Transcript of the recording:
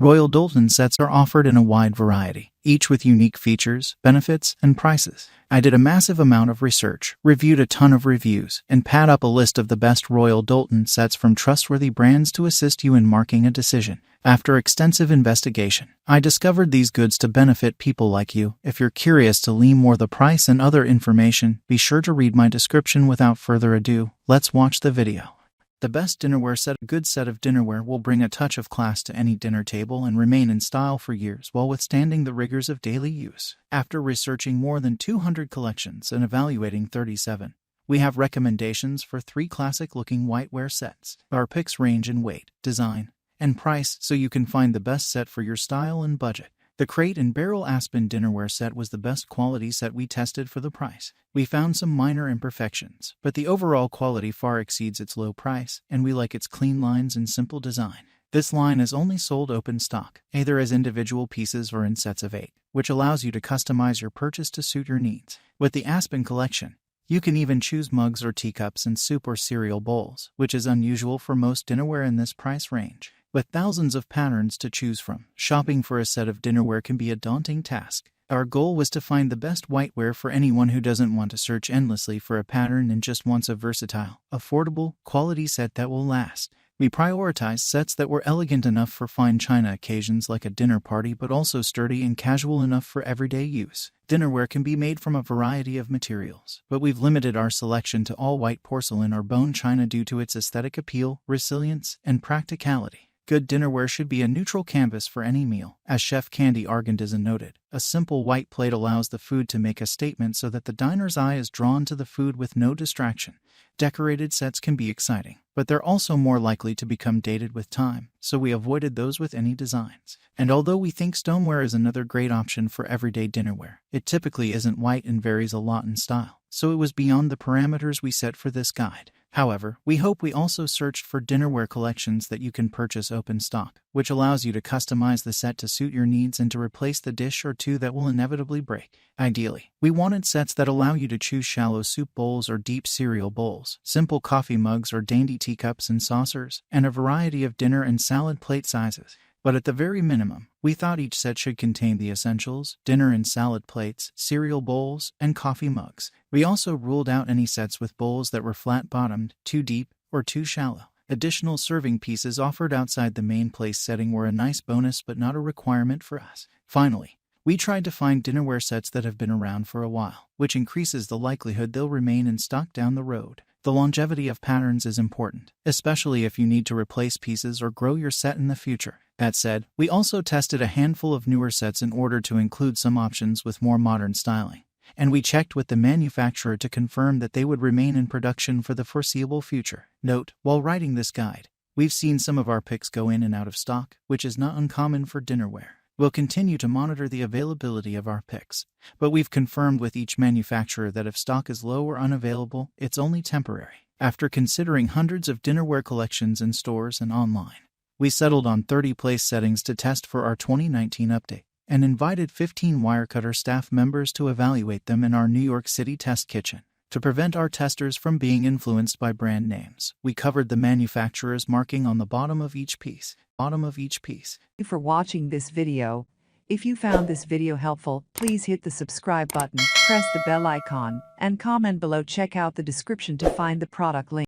Royal Doulton sets are offered in a wide variety, each with unique features, benefits, and prices. I did a massive amount of research, reviewed a ton of reviews, and pad up a list of the best Royal Doulton sets from trustworthy brands to assist you in making a decision. After extensive investigation, I discovered these goods to benefit people like you. If you're curious to learn more the price and other information, be sure to read my description. Without further ado, let's watch the video. The best dinnerware set. A good set of dinnerware will bring a touch of class to any dinner table and remain in style for years while withstanding the rigors of daily use. After researching more than 200 collections and evaluating 37, we have recommendations for 3 classic-looking whiteware sets. Our picks range in weight, design, and price, so you can find the best set for your style and budget. The Crate and Barrel Aspen Dinnerware Set was the best quality set we tested for the price. We found some minor imperfections, but the overall quality far exceeds its low price, and we like its clean lines and simple design. This line is only sold open stock, either as individual pieces or in sets of 8, which allows you to customize your purchase to suit your needs. With the Aspen collection, you can even choose mugs or teacups and soup or cereal bowls, which is unusual for most dinnerware in this price range. With thousands of patterns to choose from, shopping for a set of dinnerware can be a daunting task. Our goal was to find the best whiteware for anyone who doesn't want to search endlessly for a pattern and just wants a versatile, affordable, quality set that will last. We prioritized sets that were elegant enough for fine china occasions like a dinner party, but also sturdy and casual enough for everyday use. Dinnerware can be made from a variety of materials, but we've limited our selection to all white porcelain or bone china due to its aesthetic appeal, resilience, and practicality. Good dinnerware should be a neutral canvas for any meal. As Chef Candy Argandizan noted, a simple white plate allows the food to make a statement so that the diner's eye is drawn to the food with no distraction. Decorated sets can be exciting, but they're also more likely to become dated with time, so we avoided those with any designs. And although we think stoneware is another great option for everyday dinnerware, it typically isn't white and varies a lot in style, so it was beyond the parameters we set for this guide. However, we hope we also searched for dinnerware collections that you can purchase open stock, which allows you to customize the set to suit your needs and to replace the dish or two that will inevitably break. Ideally, we wanted sets that allow you to choose shallow soup bowls or deep cereal bowls, simple coffee mugs or dainty teacups and saucers, and a variety of dinner and salad plate sizes. But at the very minimum, we thought each set should contain the essentials: dinner and salad plates, cereal bowls, and coffee mugs. We also ruled out any sets with bowls that were flat-bottomed, too deep, or too shallow. Additional serving pieces offered outside the main place setting were a nice bonus but not a requirement for us. Finally, we tried to find dinnerware sets that have been around for a while, which increases the likelihood they'll remain in stock down the road. The longevity of patterns is important, especially if you need to replace pieces or grow your set in the future. That said, we also tested a handful of newer sets in order to include some options with more modern styling, and we checked with the manufacturer to confirm that they would remain in production for the foreseeable future. Note, while writing this guide, we've seen some of our picks go in and out of stock, which is not uncommon for dinnerware. We'll continue to monitor the availability of our picks, but we've confirmed with each manufacturer that if stock is low or unavailable, it's only temporary. After considering hundreds of dinnerware collections in stores and online, we settled on 30 place settings to test for our 2019 update and invited 15 Wirecutter staff members to evaluate them in our New York City test kitchen. To prevent our testers from being influenced by brand names, we covered the manufacturer's marking on the bottom of each piece. Thank you for watching this video. If you found this video helpful, please hit the subscribe button, press the bell icon, and comment below. Check out the description to find the product link.